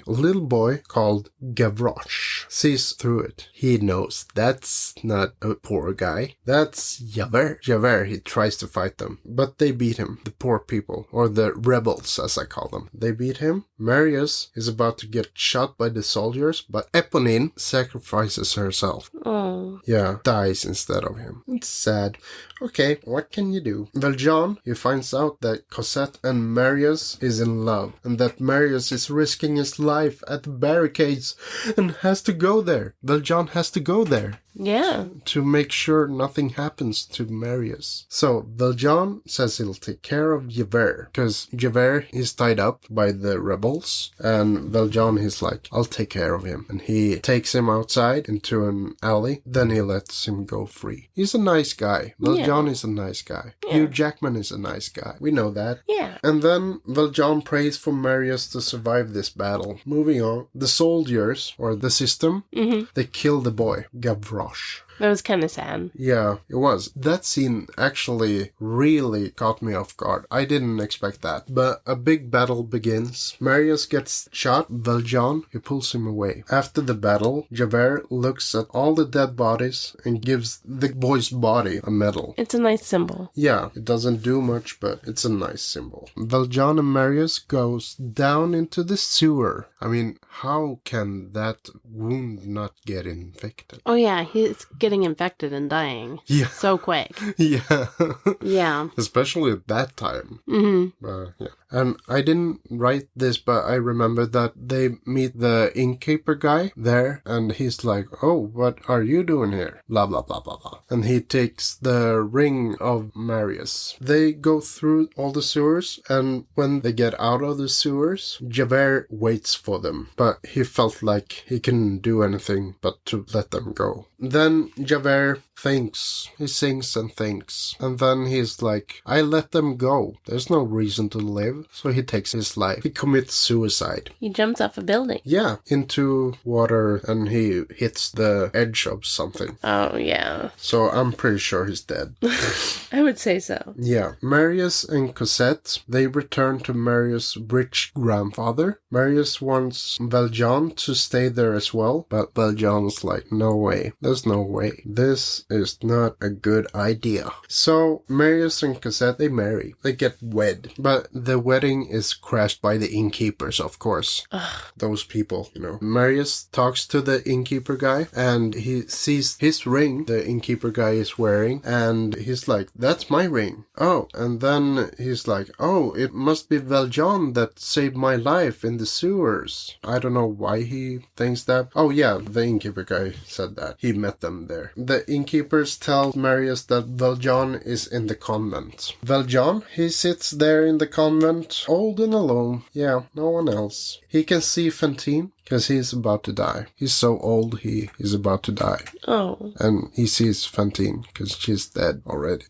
little boy called Gavroche, sees through it. He knows that's not a poor guy. That's Javert. Javert, he tries to fight them, but they beat him. The poor people, or the rebels as I call them. They beat him. Marius is about to get shot by the soldiers, but Eponine sacrifices herself. Oh. Yeah, dies instead of him. It's sad. Okay, what can you do? Valjean, he finds out that Cosette and Marius is in love, and that Marius is risking his life at the barricades and has to go there. Valjean has to go there. Yeah. To make sure nothing happens to Marius. So Valjean says he'll take care of Javert, because Javert is tied up by the rebels, and Valjean is like, I'll take care of him. And he takes him outside into an alley, then he lets him go free. He's a nice guy. Valjean is a nice guy. Yeah. Hugh Jackman is a nice guy. We know that. Yeah. And then Valjean prays for Marius to survive this battle. Moving on, the soldiers, or the system, they kill the boy, Gavroche. That was kind of sad. Yeah, it was. That scene actually really caught me off guard. I didn't expect that. But a big battle begins. Marius gets shot. Valjean, he pulls him away. After the battle, Javert looks at all the dead bodies and gives the boy's body a medal. It's a nice symbol. Yeah, it doesn't do much, but it's a nice symbol. Valjean and Marius goes down into the sewer. I mean, how can that wound not get infected? Oh yeah, he's getting infected and dying. Yeah. So quick. Yeah. Yeah. Especially at that time. Mm-hmm. Yeah. And I didn't write this, but I remember that they meet the innkeeper guy there, and he's like, oh, what are you doing here? Blah, blah, blah, blah, blah. And he takes the ring of Marius. They go through all the sewers, and when they get out of the sewers, Javert waits for them. But he felt like he couldn't do anything but to let them go. then Javert thinks. He sings and thinks. And then he's like, I let them go. There's no reason to live. So he takes his life. He commits suicide. He jumps off a building. Yeah, into water, and he hits the edge of something. Oh, yeah. So I'm pretty sure he's dead. I would say so. Yeah. Marius and Cosette, they return to Marius' rich grandfather. Marius wants Valjean to stay there as well, but Valjean's like, no way. There's no way. This is not a good idea. So Marius and Cosette, they marry. They get wed. But the wedding is crashed by the innkeepers, of course. Ugh. Those people, you know. Marius talks to the innkeeper guy, and he sees his ring the innkeeper guy is wearing, and he's like, that's my ring. Oh, and then he's like, oh, it must be Valjean that saved my life in the sewers. I don't know why he thinks that. Oh yeah, the innkeeper guy said that. He met them there. The innkeepers tell Marius that Valjean is in the convent. Valjean, he sits there in the convent, old and alone. Yeah, no one else. He can see Fantine, because he's about to die. He's so old, he is about to die. Oh. And he sees Fantine, because she's dead already.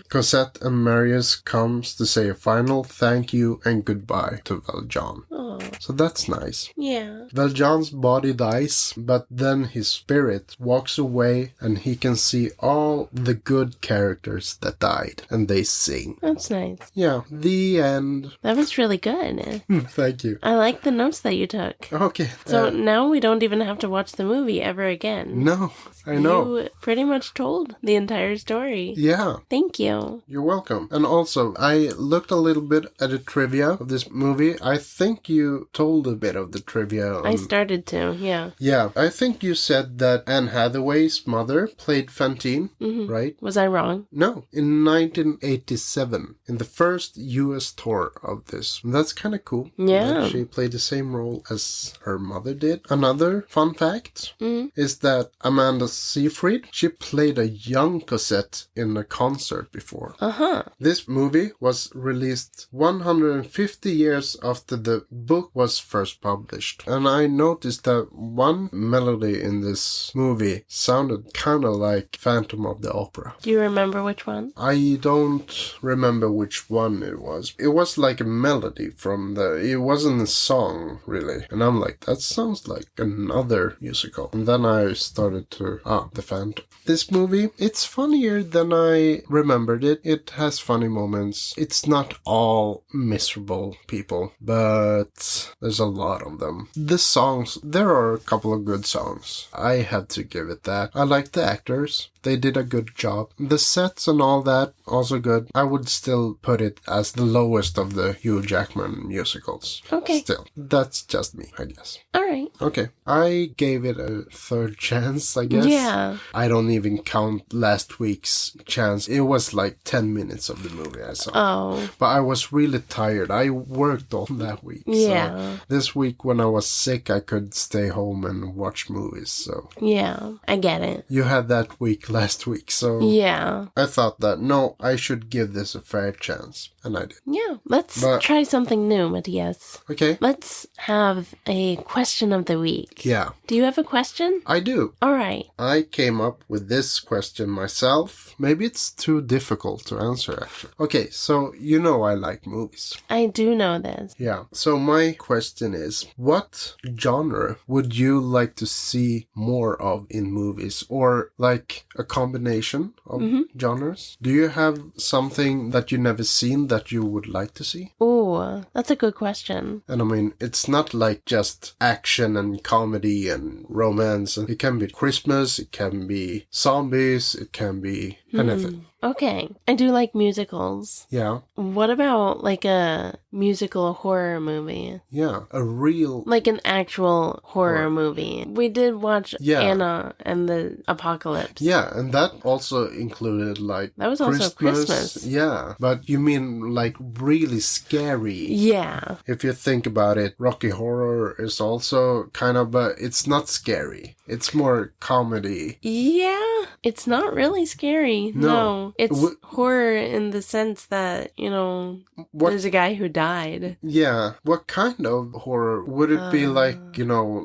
Cosette and Marius comes to say a final thank you and goodbye to Valjean. Oh. So that's nice. Yeah. Valjean's body dies, but then his spirit walks away, and he can see all the good characters that died, and they sing. That's nice. Yeah, the end. That was really good. Thank you. I like the notes that you took. Okay. So now we don't even have to watch the movie ever again. No, I know. You pretty much told the entire story. Yeah. Thank you. You're welcome. And also, I looked a little bit at the trivia of this movie. I think you told a bit of the trivia. I started to, yeah. Yeah, I think you said that Anne Hathaway's mother played Fantine, right? Was I wrong? No, in 1987, in the first US tour of this. That's kind of cool. Yeah. That she played the same role as her mother did. Another fun fact is that Amanda Seyfried, she played a young Cosette in a concert before. Uh-huh. This movie was released 150 years after the book was first published. And I noticed that one melody in this movie sounded kind of like Phantom of the Opera. Do you remember which one? I don't remember which one it was. It was like a melody from it wasn't a song, really. And I'm like, that sounds like another musical. And then I started to, The Phantom. This movie, it's funnier than I remembered it. It has funny moments. It's not all miserable people, but there's a lot of them. The songs, there are a couple of good songs. I have to give it that. I like the actors. They did a good job. The sets and all that, also good. I would still put it as the lowest of the Hugh Jackman musicals. Okay. Still, that's just me, I guess. All right. Okay. I gave it a third chance, I guess. Yeah. I don't even count last week's chance. It was like 10 minutes of the movie I saw. Oh. But I was really tired. I worked all that week. Yeah. So this week when I was sick, I could stay home and watch movies. So Yeah, I get it. you had that week last week. So Yeah. I thought that, no, I should give this a fair chance. And I did. Yeah. Let's But- try something new, Mattias. Okay. Let's have a question of the week. Yeah, Do you have a question? I do. All right. I came up with this question myself. Maybe it's too difficult to answer, actually. Okay, so you know I like movies. I do know this. Yeah, so my question is, what genre would you like to see more of in movies? Or like a combination of genres? Do you have something that you never seen that you would like to see? Ooh, that's a good question. And I mean, it's not like just action and comedy and romance. It can be Christmas, it can be zombies, it can be anything. Okay. I do like musicals. Yeah, What about like a musical horror movie? yeah, a real... Like an actual horror movie. We did watch Yeah. Anna and the Apocalypse. Yeah, and that also included like That was also Christmas. Yeah, but you mean like really scary. Yeah. If you think about it, Rocky Horror is also kind of, but it's not scary. It's more comedy. Yeah, it's not really scary. No. It's horror in the sense that, there's a guy who died. Yeah. What kind of horror? Would it be like,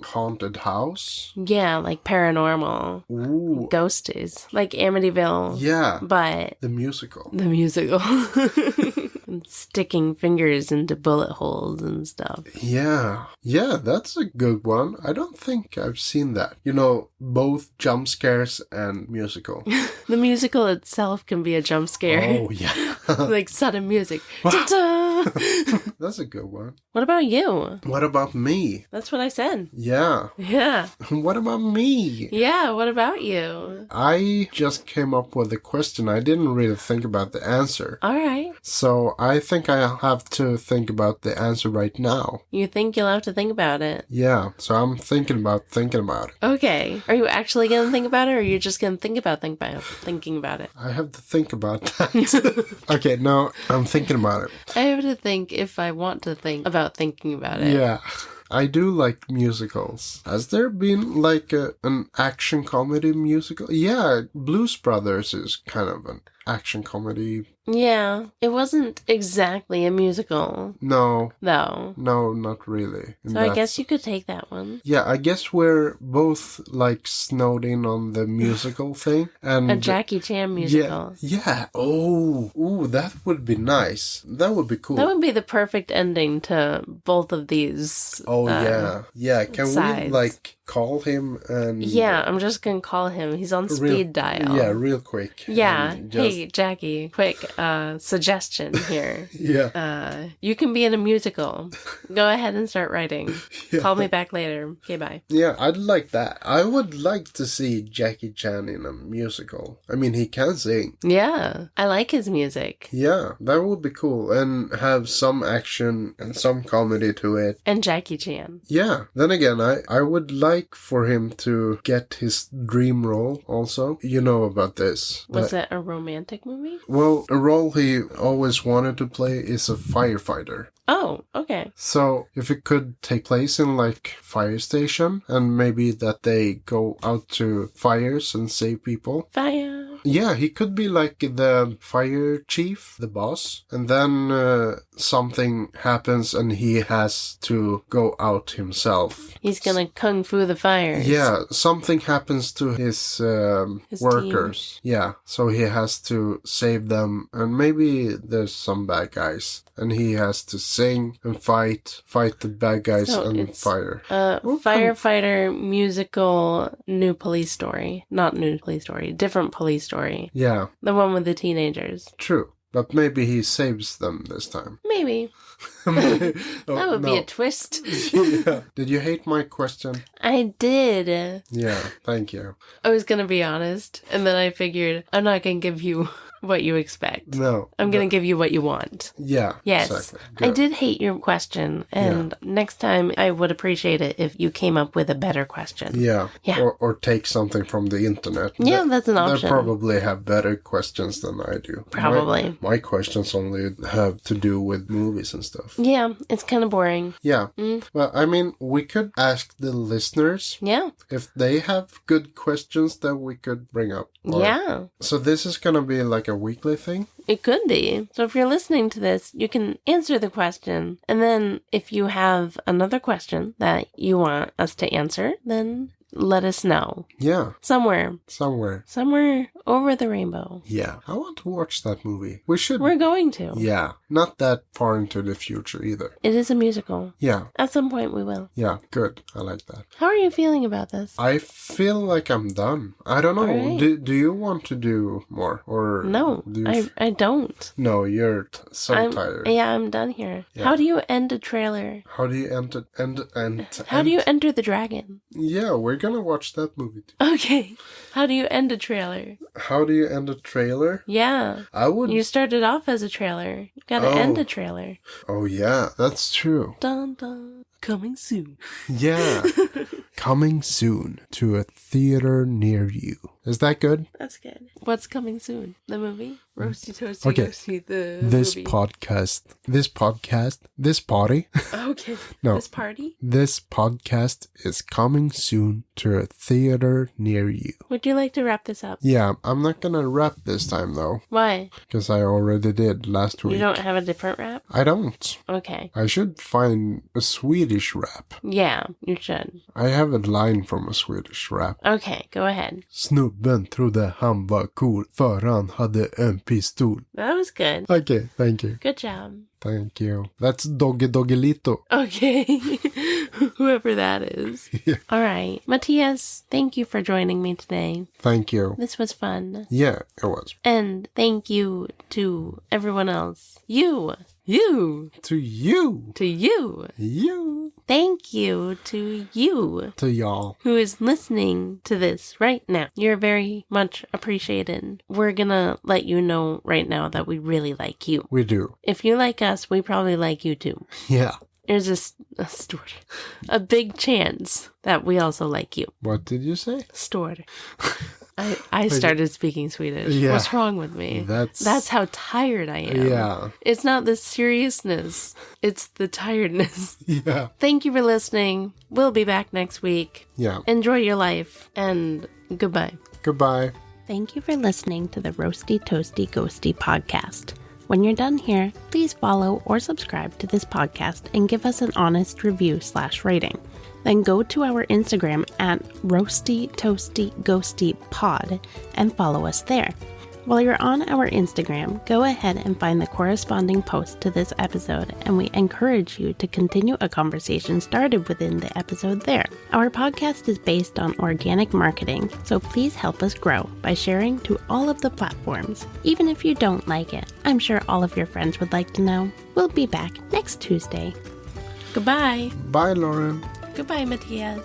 haunted house? Yeah, like paranormal. Ooh. Ghosties. Like Amityville. Yeah. But... The musical. The musical. Sticking fingers into bullet holes and stuff. Yeah. Yeah, that's a good one. I don't think I've seen that. Both jump scares and musical. The musical itself can be a jump scare. Oh, yeah. Like sudden music. That's a good one. What about you? What about me? That's what I said. Yeah. Yeah. What about me? Yeah, what about you? I just came up with a question. I didn't really think about the answer. All right. So I think I'll have to think about the answer right now. You think you'll have to think about it? Yeah, so I'm thinking about it. Okay. Are you actually going to think about it, or are you just going to thinking about it? I have to think about that. Okay, no, I'm thinking about it. I have to think if I want to think about thinking about it. Yeah. I do like musicals. Has there been like an action comedy musical? Yeah, Blues Brothers is kind of an action comedy. Yeah, it wasn't exactly a musical. No. Though. No, not really. So I guess you could take that one. Yeah, I guess we're both like snowed in on the musical thing. And a Jackie Chan musical. Yeah. Oh, ooh, that would be nice. That would be cool. That would be the perfect ending to both of these. Oh, yeah. Yeah, can sides. we like call him and... Yeah, I'm just gonna call him. He's on speed dial. Yeah, real quick. Yeah. Hey, Jackie, quick suggestion here. Yeah. You can be in a musical. Go ahead and start writing. Yeah. Call me back later. Okay, bye. Yeah, I'd like that. I would like to see Jackie Chan in a musical. I mean, he can sing. Yeah, I like his music. Yeah, that would be cool. And have some action and some comedy to it. And Jackie Chan. Yeah. Then again, I would like for him to get his dream role also. You know about this. Was it a romantic movie? Well, a role he always wanted to play is a firefighter. Oh, okay. So, if it could take place in, like, fire station, and maybe that they go out to fires and save people. Fire! Yeah, he could be, like, the fire chief, the boss, and then something happens and he has to go out himself. He's gonna kung fu the fires. Yeah, something happens to his workers. Team. Yeah, so he has to save them, and maybe there's some bad guys. And he has to sing and fight the bad guys and fire. Firefighter musical new police story. Not new police story. Different police story. Yeah. The one with the teenagers. True. But maybe he saves them this time. Maybe. That would be a twist. Yeah. Did you hate my question? I did. Yeah, thank you. I was going to be honest. And then I figured I'm not going to give you what you expect. No. I'm going to give you what you want. Yeah. Yes. Exactly. I did hate your question. And next time I would appreciate it if you came up with a better question. Yeah. Yeah. Or take something from the internet. Yeah, that's an option. They probably have better questions than I do. Probably. My questions only have to do with movies and stuff. Yeah, it's kind of boring. Yeah. Well, I mean, we could ask the listeners. Yeah. If they have good questions that we could bring up. Yeah. So this is going to be like a weekly thing? It could be. So if you're listening to this, you can answer the question. And then if you have another question that you want us to answer, then let us know. Yeah. Somewhere over the rainbow. Yeah. I want to watch that movie. We should. We're going to. Yeah. Not that far into the future either. It is a musical. Yeah. At some point we will. Yeah. Good. I like that. How are you feeling about this? I feel like I'm done. I don't know. Right. Do you want to do more? Or no, I don't. No, you're tired. Yeah, I'm done here. Yeah. How do you end a trailer? How do you enter the dragon? Yeah, we're gonna watch that movie too. Okay. How do you end a trailer? How do you end a trailer? Yeah. You started off as a trailer. You gotta end a trailer. Oh, yeah. That's true. Dun, dun. Coming soon. Yeah. Coming soon to a theater near you. Is that good? That's good. What's coming soon? The movie? Roasty Toasty Okay. Roasty, the This movie. this party. Okay. No. This party? This podcast is coming soon to a theater near you. Would you like to wrap this up? Yeah, I'm not gonna rap this time though, Why? because I already did last week. You don't have a different rap? I don't. Okay. I should find a Swedish rap. Yeah, you should. I have a line from a Swedish rap. Okay, go ahead. Snubben trodde han var cool för han hade en pistol. That was good. Okay, thank you. Good job. Thank you. That's Doggy Doggelito. Okay. Whoever that is. Yeah. All right. Mattias, thank you for joining me today. Thank you. This was fun. Yeah, it was. And thank you to everyone else. You. To you. To you. You. Thank you to you. To y'all. Who is listening to this right now. You're very much appreciated. We're gonna let you know right now that we really like you. We do. If you like us, we probably like you too. Yeah. There's a big chance that we also like you. What did you say? Stor. I started speaking Swedish. Yeah. What's wrong with me? That's how tired I am. Yeah. It's not the seriousness. It's the tiredness. Yeah. Thank you for listening. We'll be back next week. Yeah. Enjoy your life, and goodbye. Goodbye. Thank you for listening to the Roasty Toasty Ghosty podcast. When you're done here, please follow or subscribe to this podcast and give us an honest review/rating. Then go to our Instagram at Roasty Toasty Ghosty Pod and follow us there. While you're on our Instagram, go ahead and find the corresponding post to this episode, and we encourage you to continue a conversation started within the episode there. Our podcast is based on organic marketing, so please help us grow by sharing to all of the platforms. Even if you don't like it, I'm sure all of your friends would like to know. We'll be back next Tuesday. Goodbye. Bye, Lauren. Goodbye, Mattias.